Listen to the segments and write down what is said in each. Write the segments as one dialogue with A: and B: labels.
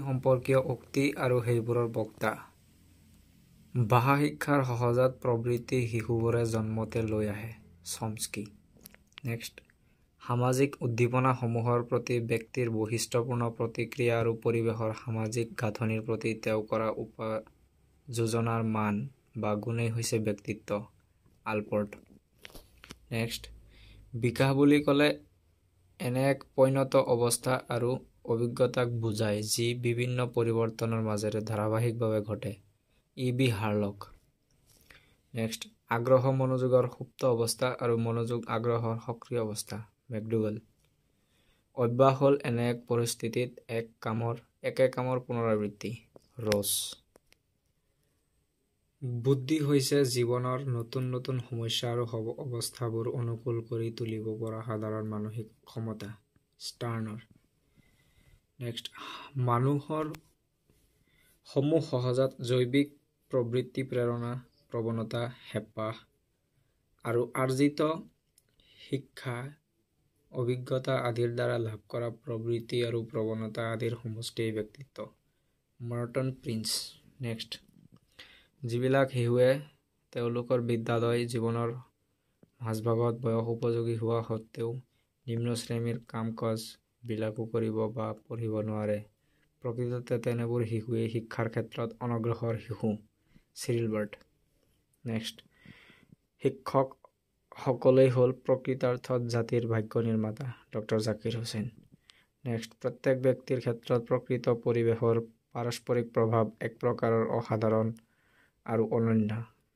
A: সম্পৰ্কীয় উক্তি আৰু সেইবোৰৰ বক্তা ভাষা শিক্ষাৰ সহজাত প্ৰবৃত্তি শিশুবোৰে জন্মতে লৈ আহে চমস্কি নেক্সট সামাজিক উদ্দীপনাসমূহৰ প্ৰতি ব্যক্তিৰ বৈশিষ্ট্যপূৰ্ণ প্ৰতিক্ৰিয়া আৰু পৰিৱেশৰ সামাজিক গাঁথনিৰ প্ৰতি তেওঁ কৰা উপযোজনাৰ মান বা গুণেই হৈছে ব্যক্তিত্ব আলপৰ্ট নেক্সট বিকাশ বুলি ক'লে এনে এক পৰিণত অৱস্থা আৰু অভিজ্ঞতাক বুজায় যি বিভিন্ন পৰিৱৰ্তনৰ মাজেৰে ধাৰাবাহিকভাৱে ঘটে ই.বি. হাৰ্লক নেক্সট আগ্ৰহ মনোযোগৰ সুপ্ত অৱস্থা আৰু মনোযোগ আগ্ৰহৰ সক্ৰিয় অৱস্থা মেকডুগল অভ্যাস হ'ল এনে এক পৰিস্থিতিত একে কামৰ পুনৰাবৃত্তি ৰছ বুদ্ধি হৈছে জীৱনৰ নতুন নতুন সমস্যা আৰু অৱস্থাবোৰ অনুকূল কৰি তুলিব পৰা সাধাৰণ মানসিক ক্ষমতা ষ্টাৰ্ণৰ নেক্সট মানুহৰ সমূহ সহজাত জৈৱিক প্ৰবৃত্তি প্ৰেৰণা প্ৰৱণতা হেঁপাহ আৰু আৰ্জিত শিক্ষা অভিজ্ঞতা আদিৰ দ্বাৰা লাভ কৰা প্ৰবৃত্তি আৰু প্ৰৱণতা আদিৰ সমষ্টিয়েই ব্যক্তিত্ব মাৰ্টন প্ৰিন্স নেক্সট যিবিলাক শিশুৱে তেওঁলোকৰ বিদ্যালয় জীৱনৰ মাজভাগত বয়স উপযোগী হোৱা সত্ত্বেও নিম্ন শ্ৰেণীৰ কাম কাজ বিলাকো কৰিব বা পঢ়িব নোৱাৰে প্ৰকৃততে তেনেবোৰ শিশুৱেই শিক্ষাৰ ক্ষেত্ৰত অনগ্ৰসৰ শিশু চিৰিলবাৰ্ট নেক্সট শিক্ষক সকলেই হ'ল প্ৰকৃতাৰ্থত জাতিৰ ভাগ্য নিৰ্মাতা ডক্টৰ জাকিৰ হুছেইন নেক্সট প্ৰত্যেক ব্যক্তিৰ ক্ষেত্ৰত প্ৰকৃত পৰিৱেশৰ পাৰস্পৰিক প্ৰভাৱ এক প্ৰকাৰৰ অসাধাৰণ আৰু অনন্য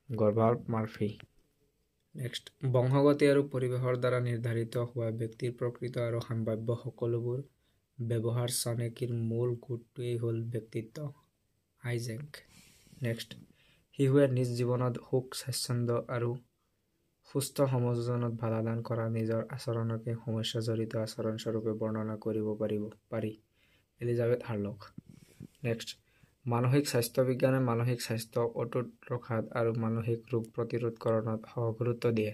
A: গৰ্ভাৰ্ড মাৰ্ফি নেক্সট বংশগতি আৰু পৰিৱেশৰ দ্বাৰা নিৰ্ধাৰিত হোৱা ব্যক্তিৰ প্ৰকৃত আৰু সম্ভাৱ্য সকলোবোৰ ব্যৱহাৰ চানেকিৰ মূল গোটটোৱেই হ'ল ব্যক্তিত্ব আইজেংক নেক্সট শিশুৱে নিজ জীৱনত সুখ স্বাচ্ছন্দ্য আৰু সুস্থ সমাজজনত বাধাদান কৰা নিজৰ আচৰণকে সমস্যা জড়িত আচৰণ স্বৰূপে বৰ্ণনা কৰিব পাৰি এলিজাবেথ হাৰ্লক নেক্সট মানসিক স্বাস্থ্য বিজ্ঞানে মানসিক স্বাস্থ্য অটুট ৰখাত আৰু মানসিক ৰোগ প্ৰতিৰোধকৰণত সহগুৰুত্ব দিয়ে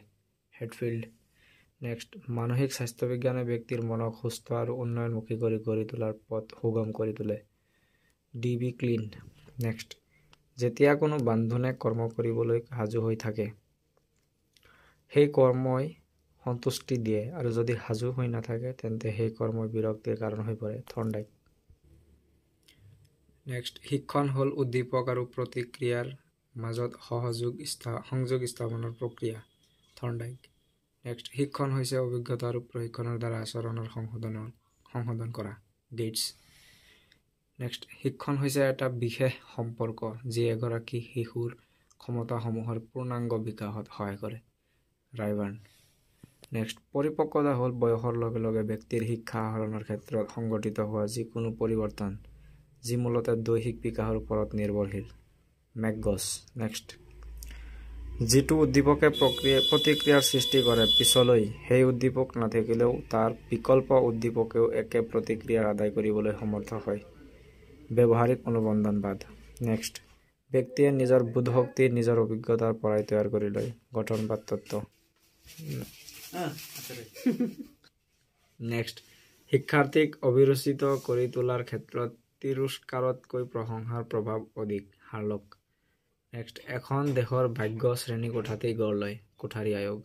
A: হেডফিল্ড নেক্সট মানসিক স্বাস্থ্য বিজ্ঞানে ব্যক্তিৰ মনক সুস্থ আৰু উন্নয়নমুখী কৰি গঢ়ি তোলাৰ পথ সুগম কৰি তোলে ডি.বি. ক্লিন নেক্সট যেতিয়া কোনো বান্ধোনে কৰ্ম কৰিবলৈ সাজু হৈ থাকে সেই কৰ্মই সন্তুষ্টি দিয়ে আৰু যদি সাজু হৈ নাথাকে তেন্তে সেই কৰ্মই বিৰক্তিৰ কাৰণ হৈ পৰে থৰ্ণ্ডাইক নেক্সট শিক্ষণ হ'ল উদ্দীপক আৰু প্ৰতিক্ৰিয়াৰ মাজত সংযোগ স্থাপনৰ প্ৰক্ৰিয়া থৰ্ণ্ডাইক নেক্সট শিক্ষণ হৈছে অভিজ্ঞতা আৰু প্ৰশিক্ষণৰ দ্বাৰা আচৰণৰ সংশোধন কৰা গেটছ নেক্সট শিক্ষণ হৈছে এটা বিশেষ সম্পৰ্ক যি এগৰাকী শিশুৰ ক্ষমতাসমূহৰ পূৰ্ণাংগ বিকাশত সহায় কৰে ৰাইবাৰ্ণ নেক্সট পৰিপক্কতা হ'ল বয়সৰ লগে লগে ব্যক্তিৰ শিক্ষা আহৰণৰ ক্ষেত্ৰত সংঘটিত হোৱা যিকোনো পৰিৱৰ্তন যি মূলতঃ দৈহিক বিকাশৰ ওপৰত নিৰ্ভৰশীল মেকগছ নেক্সট যিটো উদ্দীপকে প্ৰতিক্ৰিয়াৰ সৃষ্টি কৰে পিছলৈ সেই উদ্দীপক নাথাকিলেও তাৰ বিকল্প উদ্দীপকেও একে প্ৰতিক্ৰিয়াৰ আদায় কৰিবলৈ সমৰ্থ হয় ব্যৱহাৰিক অনুবন্ধনবাদ নেক্সট ব্যক্তিয়ে নিজৰ বোধশক্তি নিজৰ অভিজ্ঞতাৰ পৰাই তৈয়াৰ কৰি লয় গঠনবাদ তত্ত্ব নেক্সট শিক্ষাৰ্থীক অভিৰুচিত কৰি তোলাৰ ক্ষেত্ৰত তিৰস্কাৰতকৈ প্ৰশংসাৰ প্ৰভাৱ অধিক হাৰ্লক নেক্সট এখন দেশৰ ভাগ্য শ্ৰেণীকোঠাতেই গঢ় লয় কোঠাৰী আয়োগ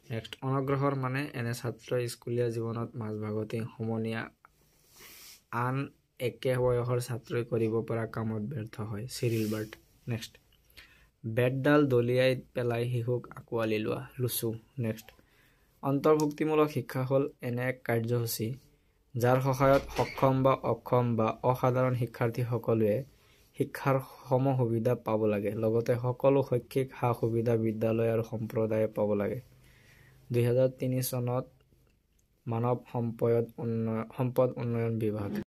A: নেক্সট অনগ্ৰসৰ মানে এনে ছাত্ৰই স্কুলীয়া জীৱনত মাজভাগতেই সমনীয়া আন একে বয়সৰ ছাত্ৰই কৰিব পৰা কামত ব্যৰ্থ হয় চিৰিলবাৰ্ট নেক্সট বেতডাল দলিয়াই পেলাই শিশুক আঁকোৱালি লোৱা লুচু নেক্সট অন্তৰ্ভুক্তিমূলক শিক্ষা হ'ল এনে এক কাৰ্যসূচী যাৰ সহায়ত সক্ষম বা অক্ষম বা অসাধাৰণ শিক্ষাৰ্থী সকলোৱে শিক্ষাৰ সম সুবিধা পাব লাগে লগতে সকলো শৈক্ষিক সা সুবিধা বিদ্যালয় আৰু সম্প্ৰদায়ে পাব লাগে 2003 চনত মানৱ সম্পদ উন্নয়ন বিভাগ